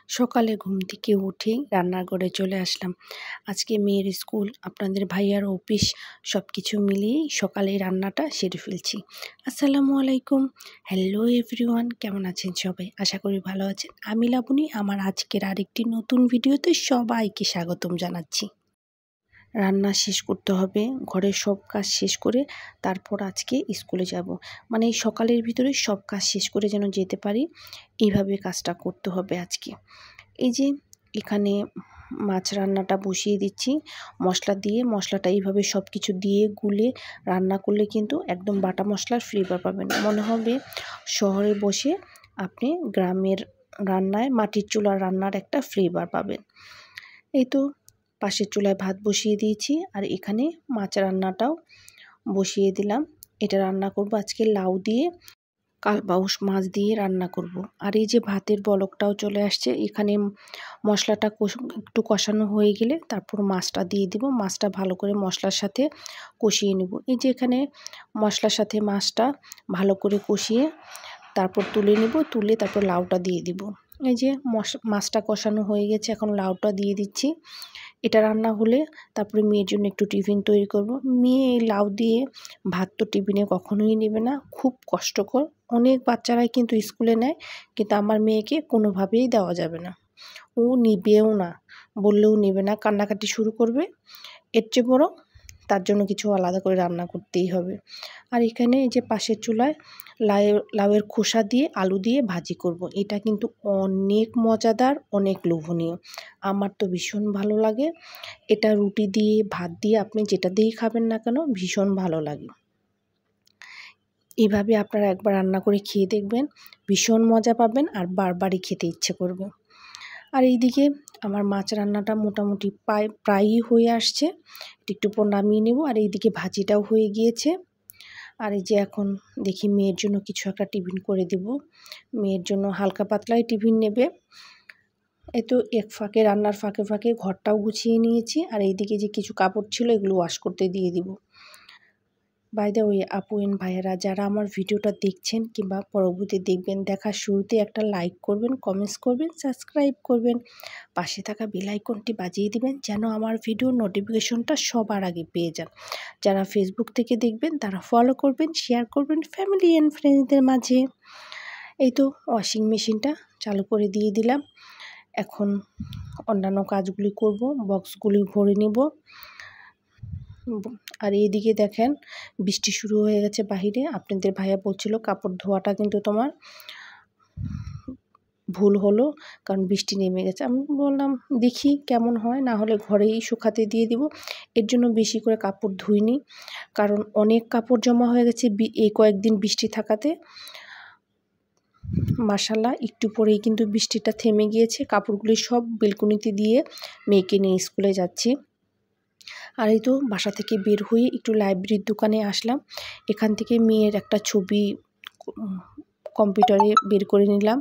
সকালে ঘুম থেকে উঠেই রান্নাঘরে চলে আসলাম। আজকে মেয়ের স্কুল, আপনাদের ভাইয়ার অফিস সবকিছু মিলিয়েই সকালে রান্নাটা সেরে ফেলছি। আসসালামু আলাইকুম, হ্যালো এভরিওয়ান, কেমন আছেন সবাই? আশা করি ভালো আছেন। আমি লাবণী, আমার আজকের আরেকটি নতুন ভিডিওতে সবাইকে স্বাগতম জানাচ্ছি। রান্না শেষ করতে হবে, ঘরের সব কাজ শেষ করে তারপর আজকে স্কুলে যাব। মানে এই সকালের ভিতরে সব কাজ শেষ করে যেন যেতে পারি, এইভাবে কাজটা করতে হবে আজকে। এই যে এখানে মাছ রান্নাটা বসিয়ে দিচ্ছি মশলা দিয়ে। মশলাটা এইভাবে সব কিছু দিয়ে গুলে রান্না করলে কিন্তু একদম বাটা মশলার ফ্লেভার পাবেন। মনে হবে শহরে বসে আপনি গ্রামের রান্নায়, মাটির চুলার রান্নার একটা ফ্লেভার পাবেন। এই তো পাশের চুলায় ভাত বসিয়ে দিয়েছি, আর এখানে মাছ রান্নাটাও বসিয়ে দিলাম। এটা রান্না করব আজকে লাউ দিয়ে, কালবাউস মাছ দিয়ে রান্না করব। আর এই যে ভাতের বলকটাও চলে আসছে। এখানে মশলাটা একটু কষানো হয়ে গেলে তারপর মাছটা দিয়ে দিব। মাছটা ভালো করে মশলার সাথে কষিয়ে নেব। এই যে এখানে মশলার সাথে মাছটা ভালো করে কষিয়ে তারপর তুলে নেব। তুলে তারপর লাউটা দিয়ে দিব। এই যে মাছটা কষানো হয়ে গেছে, এখন লাউটা দিয়ে দিচ্ছি। এটা রান্না হলে তারপরে মেয়ের জন্য একটু টিফিন তৈরি করব। মেয়ে এই লাউ দিয়ে ভাত তো টিফিনে কখনোই নেবে না, খুব কষ্টকর। অনেক বাচ্চারাই কিন্তু স্কুলে নেয়, কিন্তু আমার মেয়েকে কোনোভাবেই দেওয়া যাবে না। ও নিবেও না, বললেও নেবে না, কান্নাকাটি শুরু করবে। এর চেয়ে বড় তার জন্য কিছু আলাদা করে রান্না করতেই হবে। আর এখানে এই যে পাশের চুলায় লাউয়ের খোসা দিয়ে আলু দিয়ে ভাজি করব। এটা কিন্তু অনেক মজাদার, অনেক লোভনীয়। আমার তো ভীষণ ভালো লাগে। এটা রুটি দিয়ে, ভাত দিয়ে, আপনি যেটা দিয়েই খাবেন না কেন ভীষণ ভালো লাগে। এইভাবে আপনারা একবার রান্না করে খেয়ে দেখবেন, ভীষণ মজা পাবেন আর বারবারই খেতে ইচ্ছে করবে। আর এইদিকে আমার মাছ রান্নাটা মোটামুটি প্রায়ই হয়ে আসছে। একটু পর নামিয়ে নেব। আর এইদিকে ভাজিটাও হয়ে গিয়েছে। আর এই যে এখন দেখি মেয়ের জন্য কিছু একটা টিফিন করে দেব। মেয়ের জন্য হালকা পাতলাই টিফিন নেবে। এই তো এক ফাঁকে রান্নার ফাঁকে ফাঁকে ঘরটাও গুছিয়ে নিয়েছি। আর এইদিকে যে কিছু কাপড় ছিল এগুলো ওয়াশ করতে দিয়ে দিব। বাই দ্য ওয়ে, আপু এন্ড ভাইয়েরা যারা আমার ভিডিওটা দেখছেন কিংবা পরবর্তী দেখবেন, দেখার শুরুতে একটা লাইক করবেন, কমেন্টস করবেন, সাবস্ক্রাইব করবেন, পাশে থাকা বেল আইকনটি বাজিয়ে দিবেন যেন আমার ভিডিওর নোটিফিকেশনটা সবার আগে পেয়ে যান। যারা ফেসবুক থেকে দেখবেন তারা ফলো করবেন, শেয়ার করবেন ফ্যামিলি অ্যান্ড ফ্রেন্ডসদের মাঝে। এই তো ওয়াশিং মেশিনটা চালু করে দিয়ে দিলাম। এখন অন্যান্য কাজগুলি করব, বক্সগুলি ভরে নেব। আর এইদিকে দেখেন বৃষ্টি শুরু হয়ে গেছে বাহিরে। আপনাদের ভাইয়া বলছিল কাপড় ধোয়াটা কিন্তু তোমার ভুল হলো, কারণ বৃষ্টি নেমে গেছে। আমি বললাম দেখি কেমন হয়, না হলে ঘরেই শুকাতে দিয়ে দিব। এর জন্য বেশি করে কাপড় ধুইনি, কারণ অনেক কাপড় জমা হয়ে গেছে এই কয়েকদিন বৃষ্টি থাকাতে। মাশাআল্লাহ একটু পরেই কিন্তু বৃষ্টিটা থেমে গিয়েছে। কাপড়গুলি সব বেলকনিতে দিয়ে মেয়েকে নিয়ে স্কুলে যাচ্ছি। আর এই তো বাসা থেকে বের হয়ে একটু লাইব্রেরির দোকানে আসলাম। এখান থেকে মেয়ের একটা ছবি কম্পিউটারে বের করে নিলাম,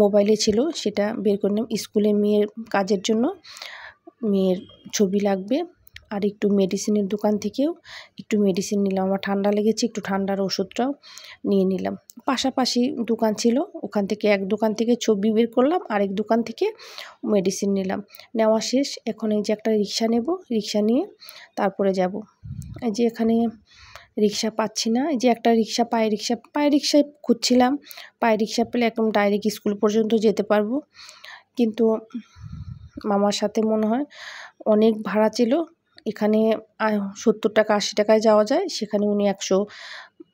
মোবাইলে ছিল সেটা বের করে নিলাম। স্কুলে মেয়ের কাজের জন্য মেয়ের ছবি লাগবে। আর একটু মেডিসিনের দোকান থেকেও একটু মেডিসিন নিলাম, আমার ঠান্ডা লেগেছে, একটু ঠান্ডার ওষুধটাও নিয়ে নিলাম। পাশাপাশি দোকান ছিল, ওখান থেকে এক দোকান থেকে ছবি বের করলাম, আরেক দোকান থেকে মেডিসিন নিলাম। নেওয়া শেষ। এখন এই যে একটা রিক্সা নেব, রিক্সা নিয়ে তারপরে যাব। এই যে এখানে রিক্সা পাচ্ছি না। এই যে একটা রিক্সা, পায়ে রিক্সায় খুঁজছিলাম। পায়ে রিক্সা পেলে একদম ডাইরেক্ট স্কুল পর্যন্ত যেতে পারবো, কিন্তু মামার সাথে মনে হয় অনেক ভাড়া ছিল। এখানে 70 টাকা 80 টাকায় যাওয়া যায়, সেখানে উনি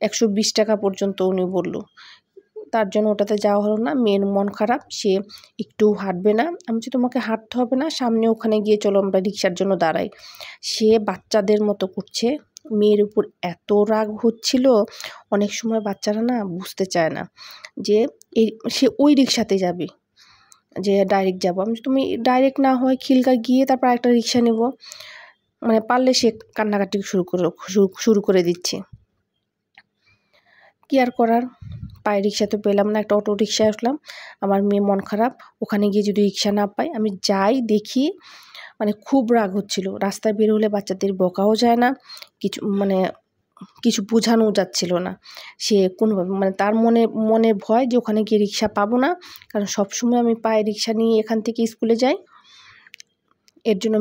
120 টাকা পর্যন্ত উনি বলল। তার জন্য ওটাতে যাওয়া হলো না। মেয়ের মন খারাপ, সে একটু হাঁটবে না। আমি বলছি তোমাকে হাঁটতে হবে না, সামনে ওখানে গিয়ে চলো আমরা রিক্সার জন্য দাঁড়াই। সে বাচ্চাদের মতো করছে। মেয়ের উপর এত রাগ হচ্ছিল। অনেক সময় বাচ্চারা না বুঝতে চায় না যে সে ওই রিক্সাতে যাবে, যে ডাইরেক্ট যাবো। আমি তুমি ডাইরেক্ট না হয় খিলগা গিয়ে তারপর একটা রিক্সা নেব, মানে পারলে সে কান্নাকাটি শুরু করে দিচ্ছে। কি আর করার, পায়ে রিক্সা তো পেলাম না, একটা অটো রিক্সায় আসলাম। আমার মেয়ে মন খারাপ, ওখানে গিয়ে যদি রিক্সা না পাই, আমি যাই দেখি মানে খুব রাগ হচ্ছিল। রাস্তায় বের হলে বাচ্চাদের বকাও যায় না, কিছু মানে কিছু বোঝানো যাচ্ছিল না। সে কোনোভাবে মানে তার মনে ভয় যে ওখানে গিয়ে রিক্সা পাবো না, কারণ সবসময় আমি পায়ে রিক্সা নিয়ে এখান থেকে স্কুলে যাই। এর জন্য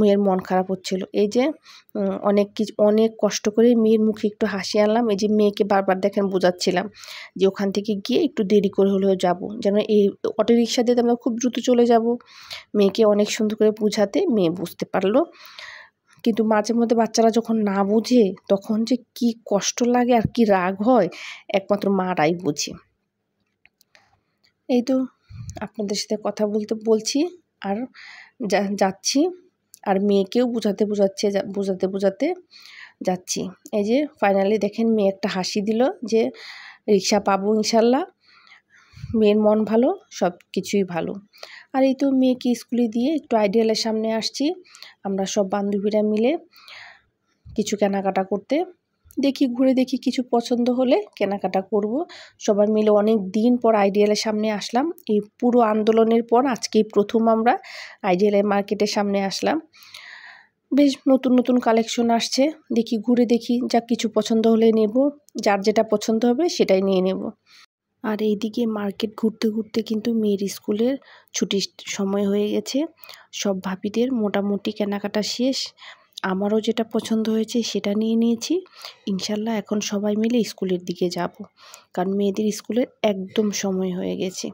মেয়ের মন খারাপ হচ্ছিল। এই যে অনেক কষ্ট করে মেয়ের মুখে একটু হাসি আনলাম। এই যে মেয়েকে বারবার দেখেন বোঝাচ্ছিলাম যে ওখান থেকে গিয়ে একটু দেরি করে হলেও যাব, যেন এই অটো রিক্সা দিয়ে আমরা খুব দ্রুত চলে যাব। মেয়েকে অনেক সুন্দর করে বোঝাতে মেয়ে বুঝতে পারলো। কিন্তু মাঝে মধ্যে বাচ্চারা যখন না বোঝে তখন যে কি কষ্ট লাগে আর কি রাগ হয় একমাত্র মারাই বোঝে। এই তো আপনাদের সাথে কথা বলছি আর যাচ্ছি, আর মেয়েকেও বোঝাতে যাচ্ছি। এই যে ফাইনালি দেখেন মেয়ে একটা হাসি দিল যে রিক্সা পাবো ইনশাল্লাহ। মেয়ের মন ভালো, সব কিছুই ভালো। আর এই তো মেয়েকে স্কুলে দিয়ে একটু আইডিয়ালের সামনে আসছি, আমরা সব বান্ধবীরা মিলে কিছু কেনাকাটা করতে। ঘুরে দেখি কিছু পছন্দ হলে কেনাকাটা করব। সবাই মিলে অনেক দিন পর আইডিয়ালের সামনে আসলাম। এই পুরো আন্দোলনের পর আজকেই প্রথম আমরা আইডিয়ালের মার্কেটের সামনে আসলাম। বেশ নতুন কালেকশন আসছে, ঘুরে দেখি যা কিছু পছন্দ হলে নেব, যার যেটা পছন্দ হবে সেটাই নিয়ে নেব। আর এইদিকে মার্কেট ঘুরতে কিন্তু মেয়ের স্কুলের ছুটির সময় হয়ে গেছে। সব ভাবিদের মোটামুটি কেনাকাটা শেষ। আমারও যেটা পছন্দ হয়েছে সেটা নিয়ে নিয়েছি। ইনশাল্লাহ এখন সবাই মিলে স্কুলের দিকে যাব, কারণ মেয়েদের স্কুলের একদম সময় হয়ে গেছে।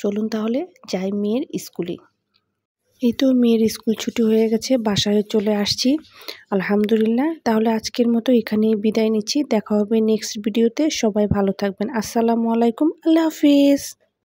চলুন তাহলে যাই মেয়ের স্কুলে। এই তো মেয়ের স্কুল ছুটি হয়ে গেছে, বাসায় চলে আসছি আলহামদুলিল্লাহ। তাহলে আজকের মতো এখানেই বিদায় নিচ্ছি। দেখা হবে নেক্সট ভিডিওতে। সবাই ভালো থাকবেন। আসসালামু আলাইকুম, আল্লাহ হাফিজ।